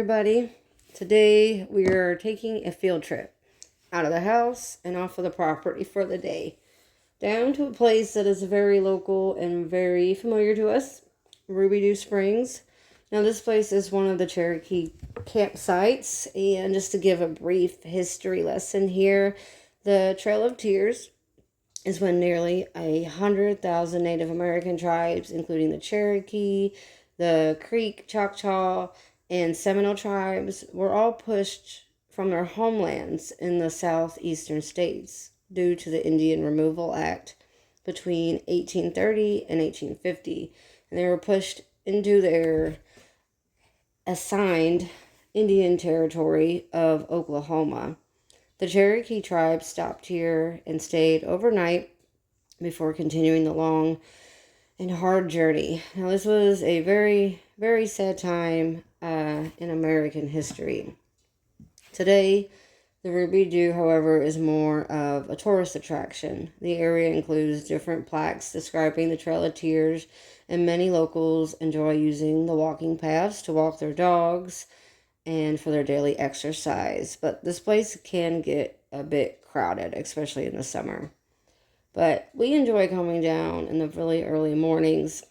everybody. Today we are taking a field trip out of the house and off of the property for the day, down to a place that is very local and very familiar to us, Roubidoux Springs. Now this place is one of the Cherokee campsites, and just to give a brief history lesson here, the Trail of Tears is when nearly 100,000 Native American tribes, including the Cherokee, the Creek, Choctaw, and Seminole tribes, were all pushed from their homelands in the southeastern states due to the Indian Removal Act between 1830 and 1850. And they were pushed into their assigned Indian territory of Oklahoma. The Cherokee tribe stopped here and stayed overnight before continuing the long and hard journey. Now, this was a very, very sad time in American history. Today, the Roubidoux, however, is more of a tourist attraction. The area includes different plaques describing the Trail of Tears, and many locals enjoy using the walking paths to walk their dogs and for their daily exercise. But this place can get a bit crowded, especially in the summer. But we enjoy coming down in the really early mornings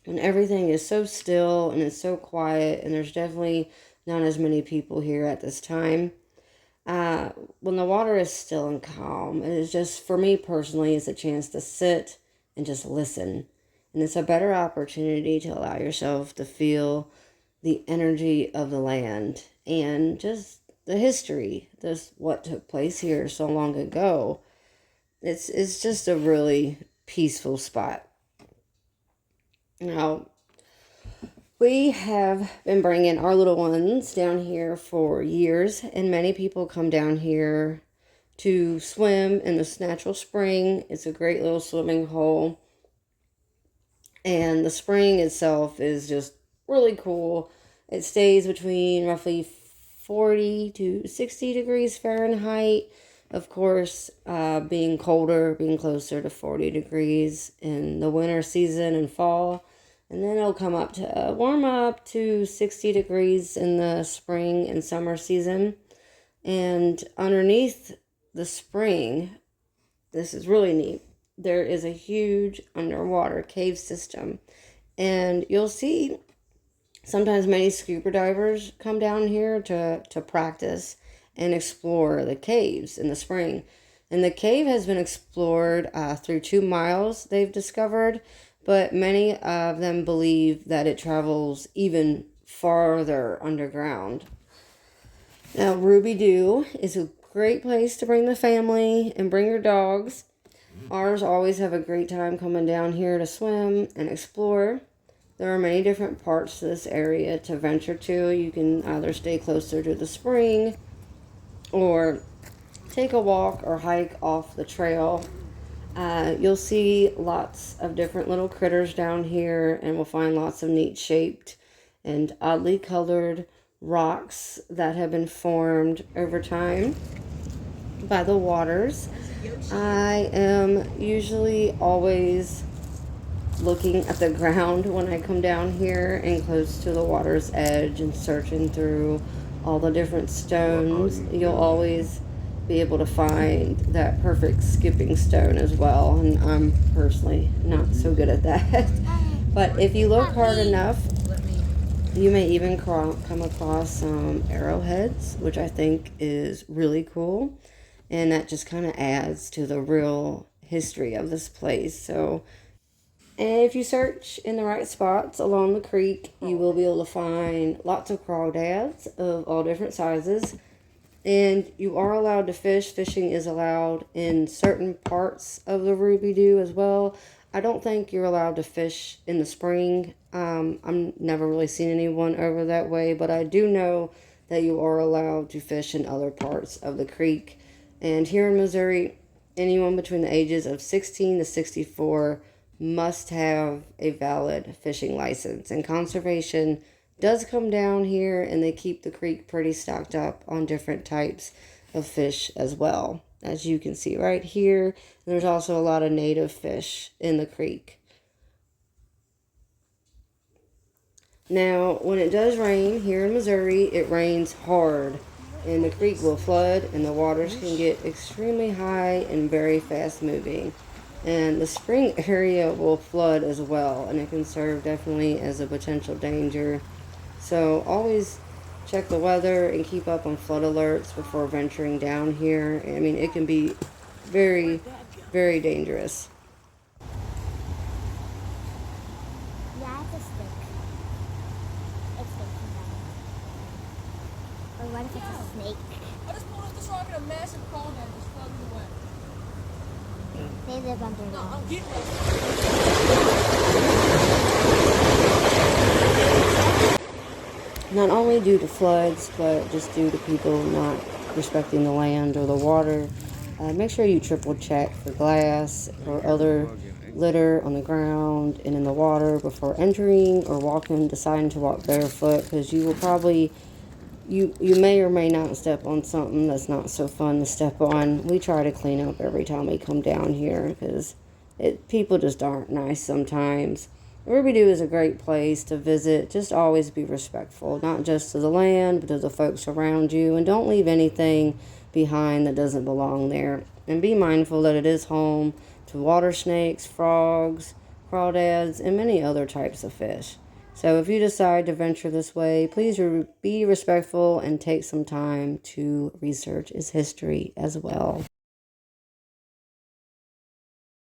when everything is so still and it's so quiet, and there's definitely not as many people here at this time. When the water is still and calm, it is just, for me personally, it's a chance to sit and just listen. And it's a better opportunity to allow yourself to feel the energy of the land and just the history, just what took place here so long ago. It's just a really peaceful spot. Now, we have been bringing our little ones down here for years, and many people come down here to swim in this natural spring. It's a great little swimming hole, and the spring itself is just really cool. It stays between roughly 40 to 60 degrees Fahrenheit. Of course, being colder, being closer to 40 degrees in the winter season and fall. And then it'll come up to warm up to 60 degrees in the spring and summer season. And underneath the spring, this is really neat, there is a huge underwater cave system. And you'll see sometimes many scuba divers come down here to practice and explore the caves in the spring. And the cave has been explored through 2 miles, they've discovered, but many of them believe that it travels even farther underground. Now, Roubidoux is a great place to bring the family and bring your dogs. Ours always have a great time coming down here to swim and explore. There are many different parts to this area to venture to. You can either stay closer to the spring or take a walk or hike off the trail. You'll see lots of different little critters down here, and we'll find lots of neat shaped and oddly colored rocks that have been formed over time by the waters. I am usually always looking at the ground when I come down here and close to the water's edge and searching through all the different stones. You'll always be able to find that perfect skipping stone as well, and I'm personally not so good at that. But if you look hard enough, you may even come across some arrowheads, which I think is really cool, and that just kind of adds to the real history of this place. So, and if you search in the right spots along the creek, you will be able to find lots of crawdads of all different sizes. And you are allowed to fish. Fishing is allowed in certain parts of the Roubidoux as well. I don't think you're allowed to fish in the spring. I've never really seen anyone over that way, but I do know that you are allowed to fish in other parts of the creek. And here in Missouri, anyone between the ages of 16 to 64 must have a valid fishing license. And conservation does come down here, and they keep the creek pretty stocked up on different types of fish as well, as you can see right here. There's also a lot of native fish in the creek. Now, when it does rain here in Missouri, it rains hard, and the creek will flood, and the waters can get extremely high and very fast moving. And the spring area will flood as well, and it can serve definitely as a potential danger. So always check the weather and keep up on flood alerts before venturing down here. I mean, it can be very, very dangerous. Yeah, it's a stick. It's making that. Or what if it's a snake? I just pulled up this rock in a massive cone and just flooded away. They live under No, there. I'm getting Not only due to floods, but just due to people not respecting the land or the water. Make sure you triple check for glass or other litter on the ground and in the water before entering or walking, deciding to walk barefoot, because you will probably you may or may not step on something that's not so fun to step on. We try to clean up every time we come down here because people just aren't nice sometimes. Roubidoux is a great place to visit. Just always be respectful, not just to the land, but to the folks around you. And don't leave anything behind that doesn't belong there. And be mindful that it is home to water snakes, frogs, crawdads, and many other types of fish. So if you decide to venture this way, please be respectful and take some time to research its history as well.